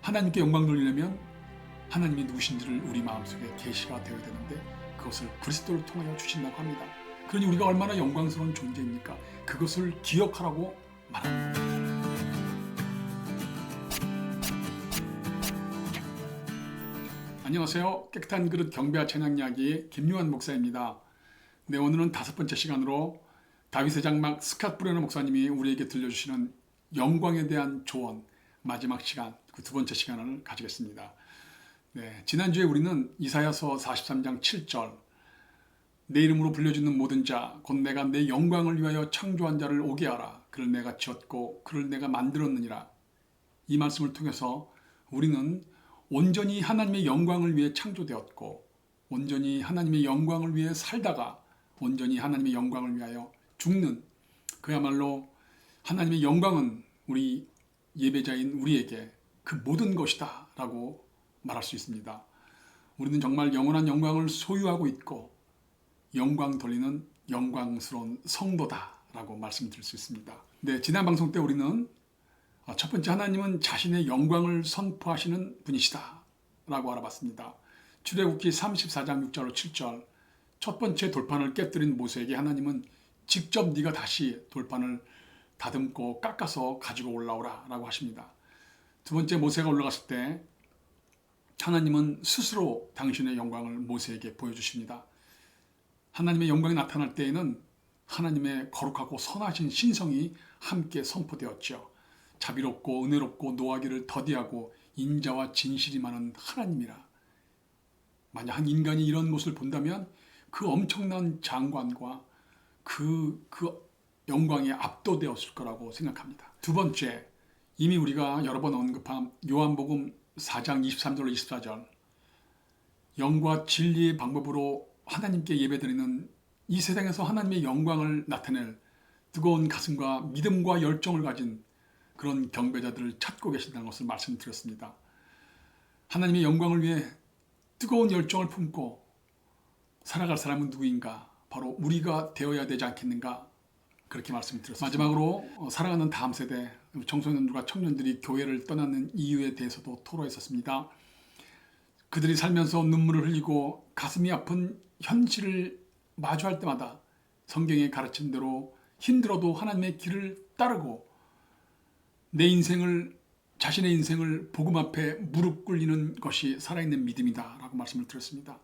하나님께 영광 돌리려면 하나님이 누구신지를 우리 마음속에 계시가 되어야 되는데 그것을 그리스도를 통하여 주신다고 합니다. 그러니 우리가 얼마나 영광스러운 존재입니까? 그것을 기억하라고 말하는 겁니다. 안녕하세요. 깨끗한 그릇 경배와 찬양 이야기의 김요한 목사입니다. 네, 오늘은 5번째 시간으로 다윗의 장막 스캇 브레너 목사님이 우리에게 들려주시는 영광에 대한 조언 마지막 시간, 그 2번째 시간을 가지겠습니다. 네, 지난주에 우리는 이사야서 43장 7절 내 이름으로 불려주는 모든 자, 곧 내가 내 영광을 위하여 창조한 자를 오게 하라. 그를 내가 지었고 그를 내가 만들었느니라. 이 말씀을 통해서 우리는 온전히 하나님의 영광을 위해 창조되었고 온전히 하나님의 영광을 위해 살다가 온전히 하나님의 영광을 위하여 죽는, 그야말로 하나님의 영광은 우리 예배자인 우리에게 그 모든 것이다 라고 말할 수 있습니다. 우리는 정말 영원한 영광을 소유하고 있고 영광 돌리는 영광스러운 성도다 라고 말씀드릴 수 있습니다. 네, 지난 방송 때 우리는 첫 번째, 하나님은 자신의 영광을 선포하시는 분이시다 라고 알아봤습니다. 출애굽기 34장 6절로 7절, 첫 번째 돌판을 깨뜨린 모세에게 하나님은 직접 네가 다시 돌판을 다듬고 깎아서 가지고 올라오라 라고 하십니다. 두 번째, 모세가 올라갔을 때 하나님은 스스로 당신의 영광을 모세에게 보여주십니다. 하나님의 영광이 나타날 때에는 하나님의 거룩하고 선하신 신성이 함께 선포되었죠. 자비롭고 은혜롭고 노하기를 더디하고 인자와 진실이 많은 하나님이라. 만약 한 인간이 이런 모습을 본다면 그 엄청난 장관과 그 영광에 압도되었을 거라고 생각합니다. 두 번째, 이미 우리가 여러 번 언급한 요한복음 4장 23절로 24절, 영과 진리의 방법으로 하나님께 예배드리는 이 세상에서 하나님의 영광을 나타낼 뜨거운 가슴과 믿음과 열정을 가진 그런 경배자들을 찾고 계신다는 것을 말씀드렸습니다. 하나님의 영광을 위해 뜨거운 열정을 품고 살아갈 사람은 누구인가? 바로 우리가 되어야 되지 않겠는가? 그렇게 말씀드렸습니다. 마지막으로 사랑하는 다음 세대 청소년들과 청년들이 교회를 떠나는 이유에 대해서도 토로했었습니다. 그들이 살면서 눈물을 흘리고 가슴이 아픈 현실을 마주할 때마다 성경의 가르침대로 힘들어도 하나님의 길을 따르고 자신의 인생을 복음 앞에 무릎 꿇리는 것이 살아있는 믿음이다 라고 말씀을 드렸습니다.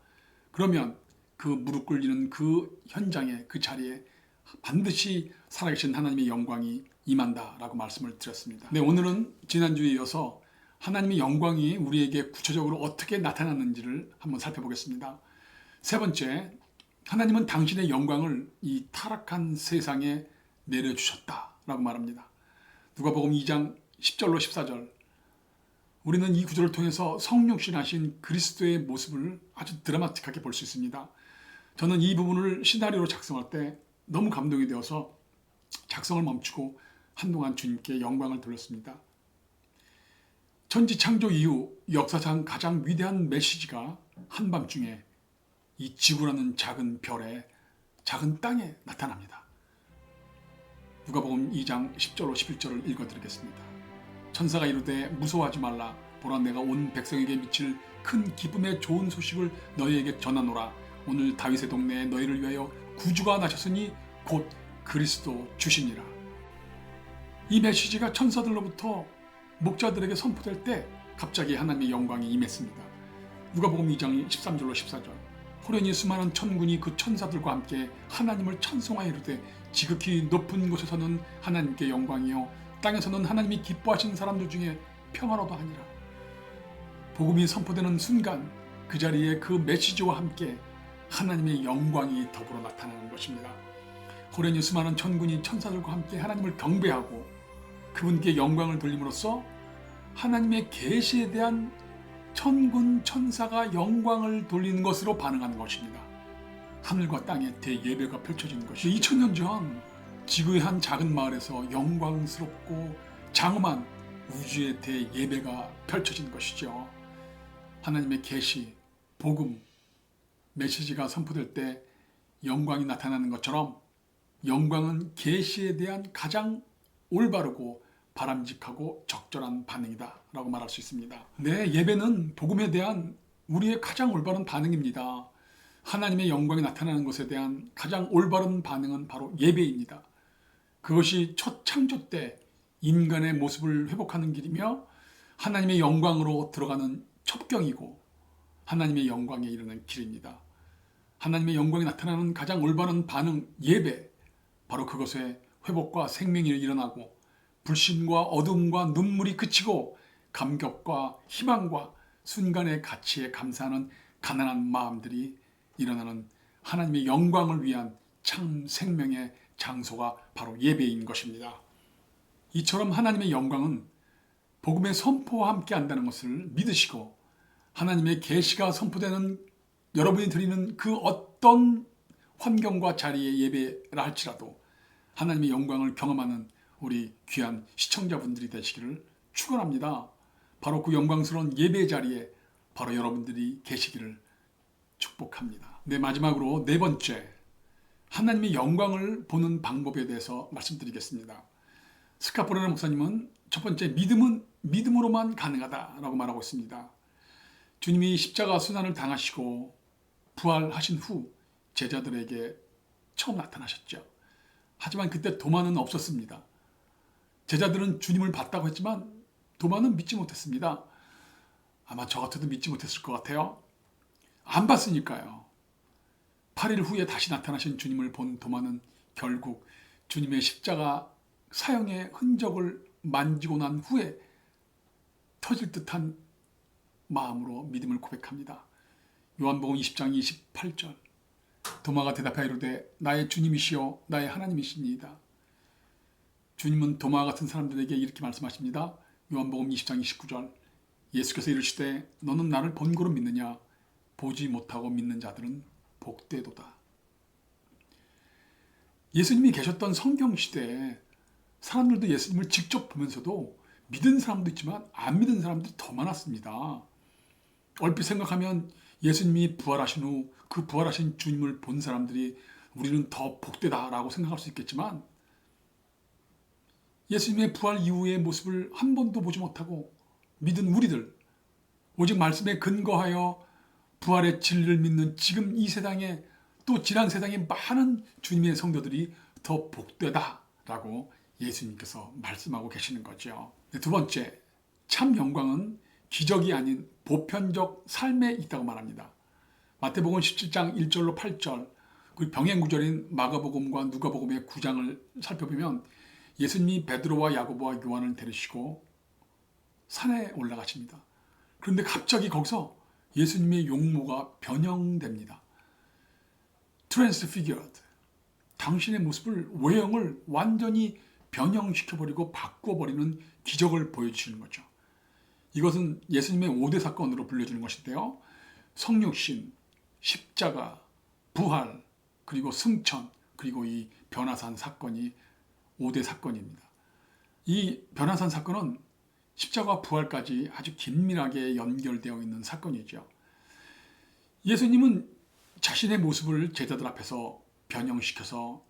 그러면 그 무릎 꿇리는 그 현장에, 그 자리에 반드시 살아계신 하나님의 영광이 임한다 라고 말씀을 드렸습니다. 네, 오늘은 지난주에 이어서 하나님의 영광이 우리에게 구체적으로 어떻게 나타났는지를 한번 살펴보겠습니다. 세 번째, 하나님은 당신의 영광을 이 타락한 세상에 내려주셨다 라고 말합니다. 누가복음 2장 10절로 14절, 우리는 이 구절을 통해서 성육신하신 그리스도의 모습을 아주 드라마틱하게 볼 수 있습니다. 저는 이 부분을 시나리오로 작성할 때 너무 감동이 되어서 작성을 멈추고 한동안 주님께 영광을 돌렸습니다. 천지 창조 이후 역사상 가장 위대한 메시지가 한밤중에 이 지구라는 작은 별에, 작은 땅에 나타납니다. 누가복음 2장 10절로 11절을 읽어드리겠습니다. 천사가 이르되 무서워하지 말라. 보라, 내가 온 백성에게 미칠 큰 기쁨의 좋은 소식을 너희에게 전하노라. 오늘 다윗의 동네에 너희를 위하여 구주가 나셨으니 곧 그리스도 주시니라. 이 메시지가 천사들로부터 목자들에게 선포될 때 갑자기 하나님의 영광이 임했습니다. 누가복음 2장 13절로 14절, 호련히 수많은 천군이 그 천사들과 함께 하나님을 찬송하여 이르되 지극히 높은 곳에서는 하나님께 영광이요 땅에서는 하나님이 기뻐하시는 사람들 중에 평화로도 하니라. 복음이 선포되는 순간 그 자리에 그 메시지와 함께 하나님의 영광이 더불어 나타나는 것입니다. 호련히 수많은 천군이 천사들과 함께 하나님을 경배하고 그분께 영광을 돌림으로써 하나님의 계시에 대한 천군 천사가 영광을 돌리는 것으로 반응하는 것입니다. 하늘과 땅의 대예배가 펼쳐지는 것이죠. 2000년 전 지구의 한 작은 마을에서 영광스럽고 장엄한 우주의 대예배가 펼쳐진 것이죠. 하나님의 계시, 복음, 메시지가 선포될 때 영광이 나타나는 것처럼 영광은 계시에 대한 가장 올바르고 바람직하고 적절한 반응이다 라고 말할 수 있습니다. 네, 예배는 복음에 대한 우리의 가장 올바른 반응입니다. 하나님의 영광이 나타나는 것에 대한 가장 올바른 반응은 바로 예배입니다. 그것이 첫 창조 때 인간의 모습을 회복하는 길이며 하나님의 영광으로 들어가는 첩경이고 하나님의 영광에 이르는 길입니다. 하나님의 영광이 나타나는 가장 올바른 반응, 예배, 바로 그것에 회복과 생명이 일어나고 불신과 어둠과 눈물이 그치고 감격과 희망과 순간의 가치에 감사하는 가난한 마음들이 일어나는 하나님의 영광을 위한 참 생명의 장소가 바로 예배인 것입니다. 이처럼 하나님의 영광은 복음의 선포와 함께 한다는 것을 믿으시고 하나님의 계시가 선포되는 여러분이 드리는 그 어떤 환경과 자리의 예배라 할지라도 하나님의 영광을 경험하는 우리 귀한 시청자분들이 되시기를 축원합니다. 바로 그 영광스러운 예배 자리에 바로 여러분들이 계시기를 축복합니다. 네, 마지막으로 네 번째, 하나님의 영광을 보는 방법에 대해서 말씀드리겠습니다. 스카포레네 목사님은 첫 번째, 믿음은 믿음으로만 가능하다라고 말하고 있습니다. 주님이 십자가 순환을 당하시고 부활하신 후 제자들에게 처음 나타나셨죠. 하지만 그때 도마는 없었습니다. 제자들은 주님을 봤다고 했지만 도마는 믿지 못했습니다. 아마 저 같아도 믿지 못했을 것 같아요. 안 봤으니까요. 8일 후에 다시 나타나신 주님을 본 도마는 결국 주님의 십자가 사형의 흔적을 만지고 난 후에 터질 듯한 마음으로 믿음을 고백합니다. 요한복음 20장 28절, 도마가 대답하여 이르되 나의 주님이시요 나의 하나님이시니이다. 주님은 도마와 같은 사람들에게 이렇게 말씀하십니다. 요한복음 20장 29절, 예수께서 이르시되 너는 나를 본고로 믿느냐? 보지 못하고 믿는 자들은 복되도다. 예수님이 계셨던 성경시대에 사람들도 예수님을 직접 보면서도 믿은 사람도 있지만 안 믿은 사람들이 더 많았습니다. 얼핏 생각하면 예수님이 부활하신 후 그 부활하신 주님을 본 사람들이 우리는 더 복되다라고 생각할 수 있겠지만 예수님의 부활 이후의 모습을 한 번도 보지 못하고 믿은 우리들, 오직 말씀에 근거하여 부활의 진리를 믿는 지금 이 세상에 또 지난 세상에 많은 주님의 성도들이 더 복되다라고 예수님께서 말씀하고 계시는 거죠. 두 번째, 참 영광은 기적이 아닌 보편적 삶에 있다고 말합니다. 마태복음 17장 1절로 8절, 그리고 병행 구절인 마가복음과 누가복음의 9장을 살펴보면 예수님이 베드로와 야고보와 요한을 데리시고 산에 올라가십니다. 그런데 갑자기 거기서 예수님의 용모가 변형됩니다. Transfigured. 당신의 모습을, 외형을 완전히 변형시켜버리고 바꿔버리는 기적을 보여주시는 거죠. 이것은 예수님의 5대 사건으로 불려주는 것인데요. 성육신, 십자가, 부활, 그리고 승천, 그리고 이 변화산 사건이 5대 사건입니다. 이 변화산 사건은 십자가 부활까지 아주 긴밀하게 연결되어 있는 사건이죠. 예수님은 자신의 모습을 제자들 앞에서 변형시켜서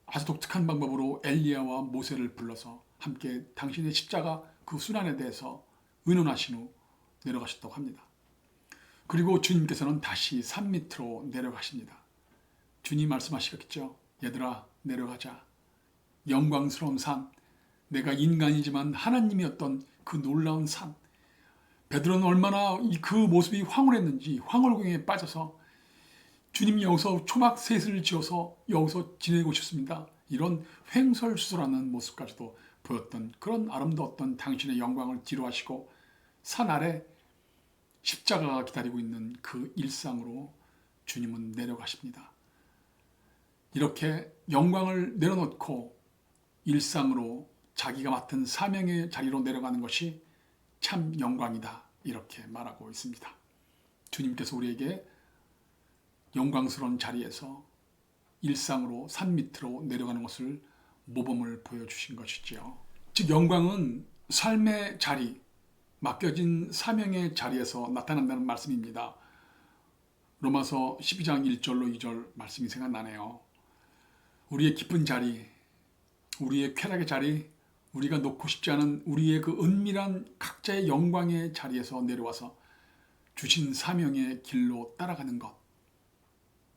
아주 독특한 방법으로 엘리야와 모세를 불러서 함께 당신의 십자가 그 순환에 대해서 의논하신 후 내려가셨다고 합니다. 그리고 주님께서는 다시 산 밑으로 내려가십니다. 주님 말씀하시겠죠. 얘들아, 내려가자. 영광스러운 산, 내가 인간이지만 하나님이었던 그 놀라운 산. 베드로는 얼마나 그 모습이 황홀했는지 황홀공에 빠져서 주님이 여기서 초막셋을 지어서 여기서 지내고 싶습니다. 이런 횡설수설하는 모습까지도 보였던 그런 아름다웠던 당신의 영광을 뒤로하시고 산 아래 십자가가 기다리고 있는 그 일상으로 주님은 내려가십니다. 이렇게 영광을 내려놓고 일상으로 자기가 맡은 사명의 자리로 내려가는 것이 참 영광이다, 이렇게 말하고 있습니다. 주님께서 우리에게 영광스러운 자리에서 일상으로 산 밑으로 내려가는 것을 모범을 보여주신 것이지요. 즉 영광은 삶의 자리, 맡겨진 사명의 자리에서 나타난다는 말씀입니다. 로마서 12장 1절로 2절 말씀이 생각나네요. 우리의 기쁜 자리, 우리의 쾌락의 자리, 우리가 놓고 싶지 않은 우리의 그 은밀한 각자의 영광의 자리에서 내려와서 주신 사명의 길로 따라가는 것,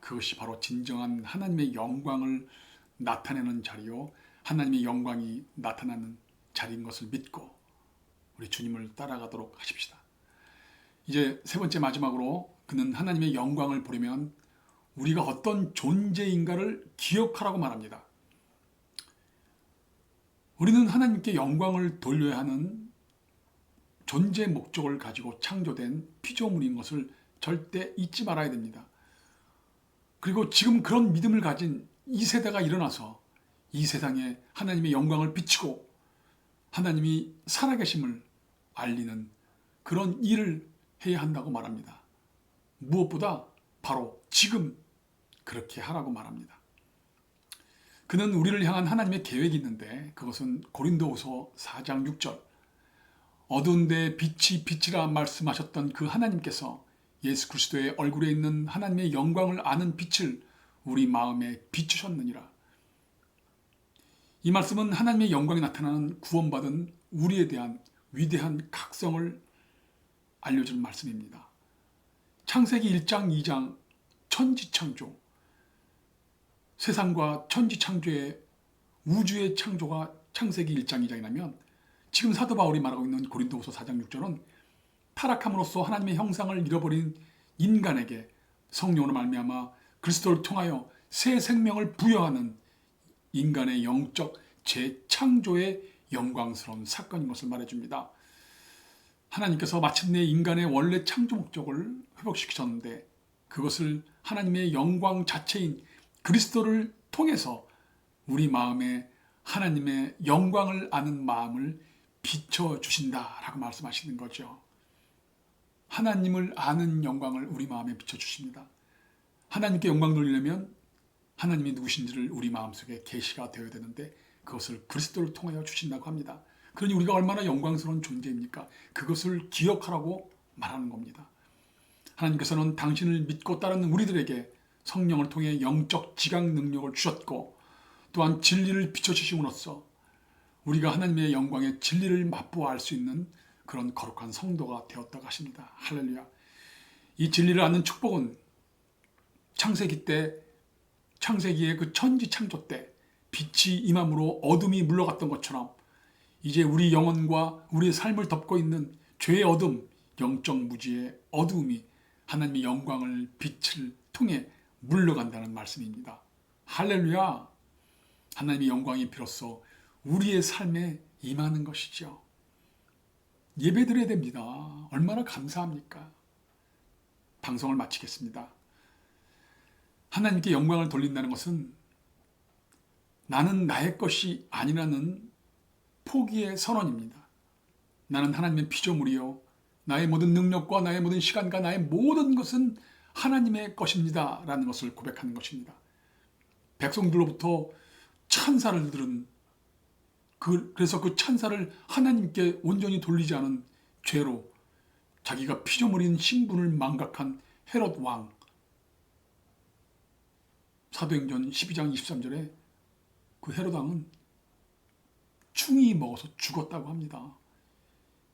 그것이 바로 진정한 하나님의 영광을 나타내는 자리요, 하나님의 영광이 나타나는 자리인 것을 믿고 우리 주님을 따라가도록 하십시다. 이제 세 번째 마지막으로, 그는 하나님의 영광을 보려면 우리가 어떤 존재인가를 기억하라고 말합니다. 우리는 하나님께 영광을 돌려야 하는 존재 목적을 가지고 창조된 피조물인 것을 절대 잊지 말아야 됩니다. 그리고 지금 그런 믿음을 가진 이 세대가 일어나서 이 세상에 하나님의 영광을 비치고 하나님이 살아계심을 알리는 그런 일을 해야 한다고 말합니다. 무엇보다 바로 지금 그렇게 하라고 말합니다. 그는 우리를 향한 하나님의 계획이 있는데, 그것은 고린도후서 4장 6절, 어두운 데 빛이 빛이라 말씀하셨던 그 하나님께서 예수 그리스도의 얼굴에 있는 하나님의 영광을 아는 빛을 우리 마음에 비추셨느니라. 이 말씀은 하나님의 영광이 나타나는 구원받은 우리에 대한 위대한 각성을 알려주는 말씀입니다. 창세기 1장 2장 천지창조, 세상과 천지창조의 우주의 창조가 창세기 1장 2장이라면, 지금 사도 바울이 말하고 있는 고린도후서 4장 6절은 타락함으로써 하나님의 형상을 잃어버린 인간에게 성령으로 말미암아 그리스도를 통하여 새 생명을 부여하는 인간의 영적 재창조의 영광스러운 사건인 것을 말해줍니다. 하나님께서 마침내 인간의 원래 창조 목적을 회복시키셨는데, 그것을 하나님의 영광 자체인 그리스도를 통해서 우리 마음에 하나님의 영광을 아는 마음을 비춰주신다라고 말씀하시는 거죠. 하나님을 아는 영광을 우리 마음에 비춰주십니다. 하나님께 영광 돌리려면 하나님이 누구신지를 우리 마음속에 계시가 되어야 되는데, 그것을 그리스도를 통하여 주신다고 합니다. 그러니 우리가 얼마나 영광스러운 존재입니까? 그것을 기억하라고 말하는 겁니다. 하나님께서는 당신을 믿고 따르는 우리들에게 성령을 통해 영적 지각 능력을 주셨고, 또한 진리를 비춰주심으로써 우리가 하나님의 영광의 진리를 맛보아 알 수 있는 그런 거룩한 성도가 되었다고 하십니다. 할렐루야. 이 진리를 아는 축복은 창세기의 그 천지 창조 때 빛이 임함으로 어둠이 물러갔던 것처럼, 이제 우리 영혼과 우리의 삶을 덮고 있는 죄의 어둠, 영적 무지의 어두움이 하나님의 영광을 빛을 통해 물러간다는 말씀입니다. 할렐루야. 하나님의 영광이 비로소 우리의 삶에 임하는 것이죠. 예배드려야 됩니다. 얼마나 감사합니까? 방송을 마치겠습니다. 하나님께 영광을 돌린다는 것은 나는 나의 것이 아니라는 포기의 선언입니다. 나는 하나님의 피조물이요, 나의 모든 능력과 나의 모든 시간과 나의 모든 것은 하나님의 것입니다 라는 것을 고백하는 것입니다. 백성들로부터 찬사를 들은, 그래서 그 찬사를 하나님께 온전히 돌리지 않은 죄로 자기가 피조물인 신분을 망각한 헤롯 왕, 사도행전 12장 23절에 그 헤롯 왕은 충이 먹어서 죽었다고 합니다.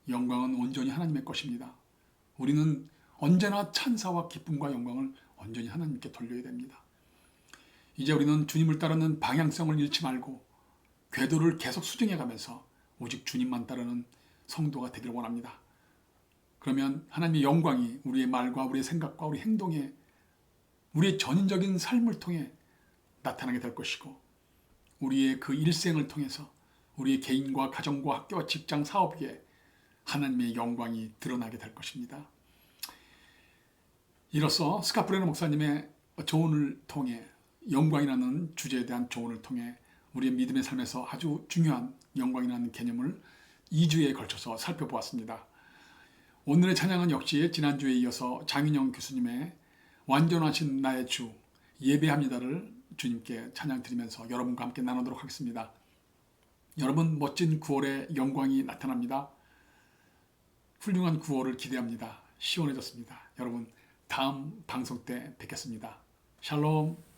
영광은 온전히 하나님의 것입니다. 우리는 언제나 찬사와 기쁨과 영광을 온전히 하나님께 돌려야 됩니다. 이제 우리는 주님을 따르는 방향성을 잃지 말고 궤도를 계속 수정해가면서 오직 주님만 따르는 성도가 되기를 원합니다. 그러면 하나님의 영광이 우리의 말과 우리의 생각과 우리 행동에, 우리의 전인적인 삶을 통해 나타나게 될 것이고, 우리의 그 일생을 통해서 우리의 개인과 가정과 학교와 직장, 사업에 하나님의 영광이 드러나게 될 것입니다. 이로써 스캇 브레너 목사님의 조언을 통해, 영광이라는 주제에 대한 조언을 통해 우리의 믿음의 삶에서 아주 중요한 영광이라는 개념을 2주에 걸쳐서 살펴보았습니다. 오늘의 찬양은 역시 지난주에 이어서 장윤영 교수님의 완전하신 나의 주 예배합니다를 주님께 찬양 드리면서 여러분과 함께 나누도록 하겠습니다. 여러분, 멋진 9월의 영광이 나타납니다. 훌륭한 9월을 기대합니다. 시원해졌습니다. 여러분, 다음 방송 때 뵙겠습니다. 샬롬.